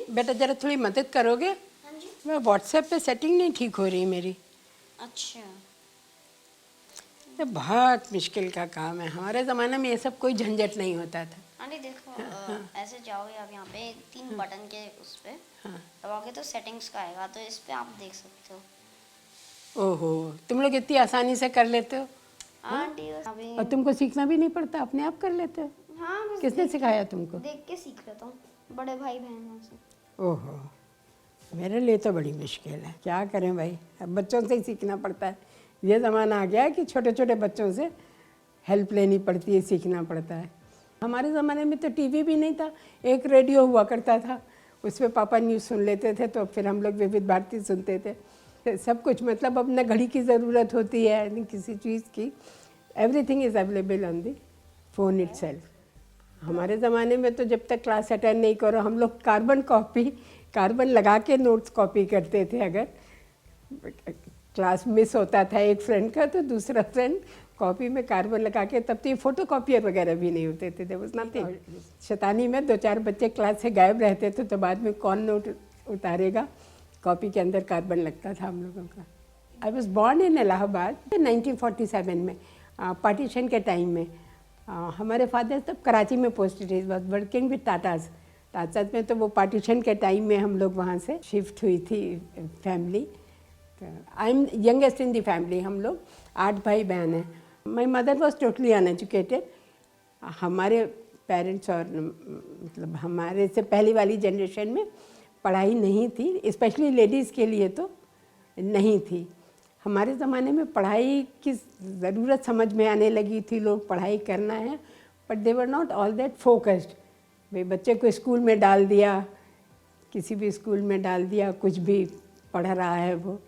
बेटा जरा थोड़ी मदद करोगे? हाँ जी। मैं व्हाट्सएप पे सेटिंग नहीं ठीक हो रही मेरी। अच्छा। ये बहुत मुश्किल का काम है। हमारे ज़माने में ये सब कोई झंझट नहीं होता था। आंटी देखो, ऐसे जाओगे आप यहाँ पे 3 बटन के उस पे हाँ। दबाओगे तो सेटिंग्स का आएगा, तो इस पे आप देख सकते हो। ओहो, तुम लोग इतनी आसानी से कर लेते हो आंटी बस अभी और तुमको सीखना भी नहीं पड़ता, अपने आप कर लेते हो। हाँ, बस किसने सिखाया तुमको? देख के सीख लेता हूँ, बड़े भाई बहनों से। ओहो, मेरे लिए तो बड़ी मुश्किल है। क्या करें भाई, अब बच्चों से ही सीखना पड़ता है। ये ज़माना आ गया है कि छोटे छोटे बच्चों से हेल्प लेनी पड़ती है, सीखना पड़ता है। हमारे ज़माने में तो टीवी भी नहीं था, एक रेडियो हुआ करता था, उस पर पापा न्यूज़ सुन लेते थे, तो फिर हम लोग विविध भारती सुनते थे। सब कुछ मतलब अब न घड़ी की ज़रूरत होती है न किसी चीज़ की, everything is available on the phone itself. हमारे ज़माने में तो जब तक क्लास अटेंड नहीं करो, हम लोग कार्बन लगा के नोट्स कॉपी करते थे। अगर क्लास मिस होता था एक फ्रेंड का, तो दूसरा फ्रेंड कॉपी में कार्बन लगा के, तब तो ये फोटो कॉपियर वगैरह भी नहीं होते थे, देयर वाज नथिंग। शैतानी में 2-4 बच्चे क्लास से गायब रहते थे, तो बाद में कौन नोट उतारेगा, कॉपी के अंदर कार्बन लगता था हम लोगों का। I was born in Allahabad 1947 में, पार्टीशन के टाइम में। हमारे फादर तब कराची में पोस्टेड थे, वॉज वर्किंग विद टाटाज में। तो वो पार्टीशन के टाइम में हम लोग वहाँ से शिफ्ट हुई थी family. I am youngest in the family, हम लोग 8 भाई बहन हैं। My mother was totally uneducated. हमारे पेरेंट्स और मतलब हमारे से पहली वाली जनरेशन में पढ़ाई नहीं थी, स्पेशली लेडीज़ के लिए तो नहीं थी। हमारे ज़माने में पढ़ाई की ज़रूरत समझ में आने लगी थी, लोग पढ़ाई करना है, but they were not all that focused. भाई बच्चे को स्कूल में डाल दिया, किसी भी स्कूल में डाल दिया, कुछ भी पढ़ रहा है वो,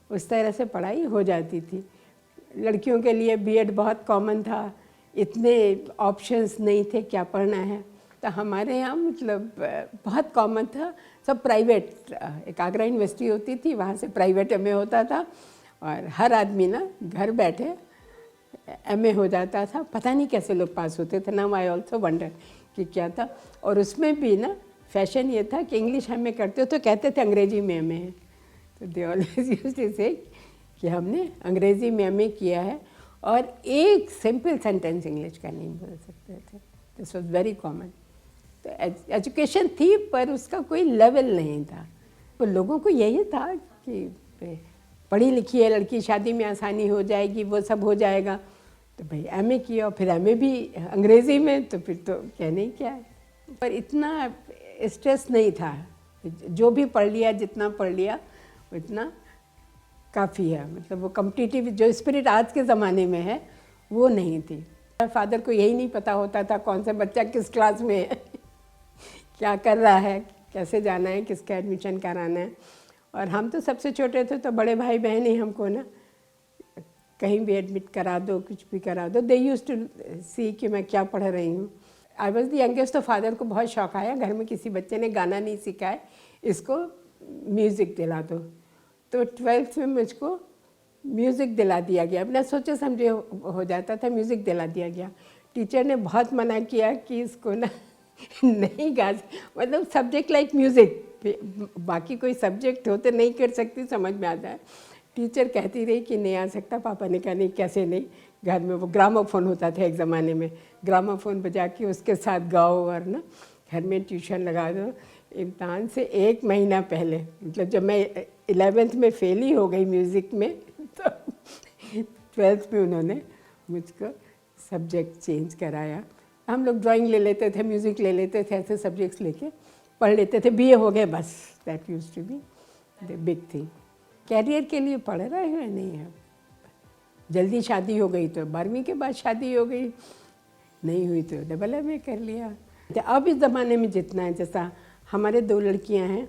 उस तरह से पढ़ाई हो जाती थी। लड़कियों के लिए बीएड बहुत कॉमन था, इतने ऑप्शंस नहीं थे क्या पढ़ना है। तो हमारे यहाँ मतलब बहुत कॉमन था, सब प्राइवेट। एक आगरा यूनिवर्सिटी होती थी, वहाँ से प्राइवेट एमए होता था, और हर आदमी ना घर बैठे एमए हो जाता था। पता नहीं कैसे लोग पास होते थे ना, आई ऑल्सो वंडर कि क्या था। और उसमें भी ना फैशन ये था कि इंग्लिश एमए करते हो तो कहते थे अंग्रेजी में एमए है, तो दे ऑलवेज यूज्ड टू से कि हमने अंग्रेज़ी में एमए किया है, और एक सिंपल सेंटेंस इंग्लिश का नहीं बोल सकते थे। This was very common. तो एजुकेशन थी, पर उसका कोई लेवल नहीं था। तो लोगों को यही था कि पढ़ी लिखी है लड़की, शादी में आसानी हो जाएगी, वो सब हो जाएगा। तो भाई एमए किया, और फिर एमए भी अंग्रेज़ी में, तो फिर तो कहने ही क्या है। पर इतना स्ट्रेस नहीं था, जो भी पढ़ लिया, जितना पढ़ लिया उतना काफ़ी है। मतलब वो कॉम्पिटिटिव जो स्पिरिट आज के ज़माने में है वो नहीं थी। फादर को यही नहीं पता होता था कौन सा बच्चा किस क्लास में है क्या कर रहा है, कैसे जाना है, किसका एडमिशन कराना है। और हम तो सबसे छोटे थे, तो बड़े भाई बहन ही हमको ना कहीं भी एडमिट करा दो, कुछ भी करा दो। दे यूज्ड टू सी कि मैं क्या पढ़ रही हूँ। आई वॉज द यंगेस्ट, तो फादर को बहुत शौक आया, घर में किसी बच्चे ने गाना नहीं सीखा है, इसको म्यूज़िक दिला दो। तो 12th में मुझको म्यूज़िक दिला दिया गया। अपना सोचे समझे हो जाता था, म्यूज़िक दिला दिया गया। टीचर ने बहुत मना किया कि इसको ना नहीं गा, मतलब सब्जेक्ट लाइक म्यूज़िक, बाकी कोई सब्जेक्ट हो तो नहीं कर सकती, समझ में आता है। टीचर कहती रही कि नहीं आ सकता। पापा ने कहा नहीं, कैसे नहीं, घर में वो ग्रामोफोन होता था एक ज़माने में, ग्रामोफोन बजा के उसके साथ गाओ, और ना घर में ट्यूशन लगा दो। इम्तहान से 1 महीना पहले, मतलब जब मैं 11th में फेल ही हो गई म्यूज़िक में, तो 12th में उन्होंने मुझको सब्जेक्ट चेंज कराया। हम लोग ड्राइंग ले लेते थे, म्यूज़िक ले लेते थे, ऐसे सब्जेक्ट्स लेके पढ़ लेते थे। बीए हो गए बस, that used to be the big thing. Career के लिए पढ़ रहे हैं नहीं है। जल्दी शादी हो गई तो 12वीं के बाद शादी हो गई, नहीं हुई तो डबल एमए कर लिया। अब इस ज़माने में जितना है, जैसा हमारे 2 लड़कियां हैं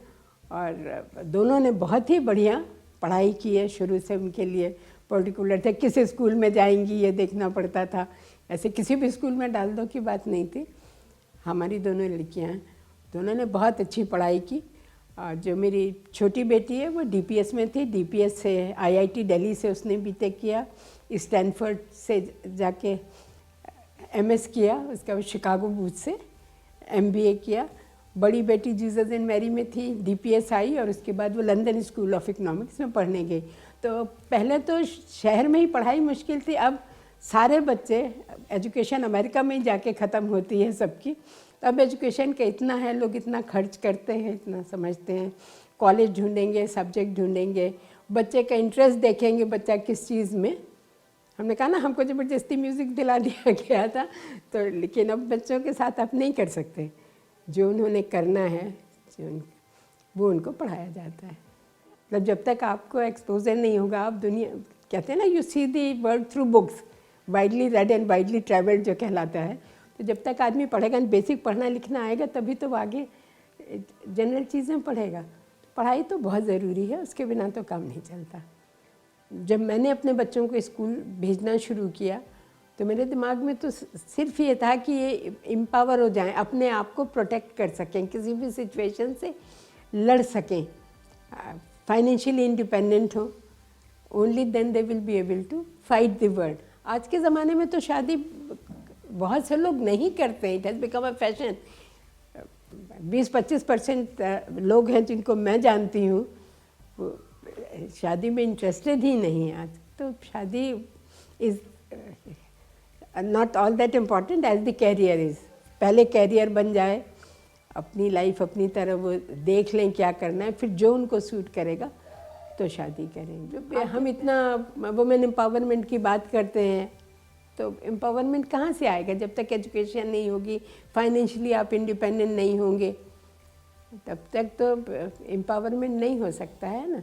और दोनों ने बहुत ही बढ़िया पढ़ाई की है। शुरू से उनके लिए पर्टिकुलर थे, किस स्कूल में जाएंगी ये देखना पड़ता था, ऐसे किसी भी स्कूल में डाल दो की बात नहीं थी। हमारी दोनों लड़कियां हैं, दोनों ने बहुत अच्छी पढ़ाई की। और जो मेरी छोटी बेटी है वो डीपीएस में थी, डीपीएस से आईआईटी दिल्ली से उसने बीटेक किया, स्टैनफोर्ड से जाके एमएस किया, उसके बाद शिकागो बूथ से एमबीए किया, बड़ी बेटी जीसस एंड मैरी में थी, DPS आई और उसके बाद वो लंदन स्कूल ऑफ इकोनॉमिक्स में पढ़ने गई। तो पहले तो शहर में ही पढ़ाई मुश्किल थी, अब सारे बच्चे, एजुकेशन अमेरिका में ही जाके ख़त्म होती है सबकी, तो अब एजुकेशन का इतना है, लोग इतना खर्च करते हैं, इतना समझते हैं, कॉलेज ढूंढेंगे, सब्जेक्ट ढूंढेंगे, बच्चे का इंटरेस्ट देखेंगे, बच्चा किस चीज़ में। हमने कहा ना हमको ज़बरदस्ती म्यूज़िक दिला दिया गया था, तो लेकिन अब बच्चों के साथ आप नहीं कर सकते, जो उन्होंने करना है वो उनको पढ़ाया जाता है। मतलब जब तक आपको एक्सपोजर नहीं होगा, आप दुनिया, कहते हैं ना, you see the world through books, widely read and widely travelled जो कहलाता है। तो जब तक आदमी पढ़ेगा, बेसिक पढ़ना लिखना आएगा, तभी तो वो आगे जनरल चीज़ें पढ़ेगा। पढ़ाई तो बहुत ज़रूरी है, उसके बिना तो काम नहीं चलता। जब मैंने अपने बच्चों को स्कूल भेजना शुरू किया तो मेरे दिमाग में तो सिर्फ ये था कि ये एम्पावर हो जाएं, अपने आप को प्रोटेक्ट कर सकें, किसी भी सिचुएशन से लड़ सकें, फाइनेंशियली इंडिपेंडेंट हो, only then they will be able to fight the world. आज के ज़माने में तो शादी बहुत से लोग नहीं करते, it has become a fashion. 20-25% लोग हैं जिनको मैं जानती हूँ वो शादी में इंटरेस्टेड ही नहीं है। आज तो शादी is not all that important as the career is. पहले कैरियर बन जाए, अपनी लाइफ अपनी तरह वो देख लें क्या करना है, फिर जो उनको सूट करेगा तो शादी करें। जो हम इतना वुमेन एम्पावरमेंट की बात करते हैं, तो एम्पावरमेंट कहाँ से आएगा जब तक एजुकेशन नहीं होगी, फाइनेंशियली आप इंडिपेंडेंट नहीं होंगे, तब तक तो एम्पावरमेंट नहीं हो सकता है ना।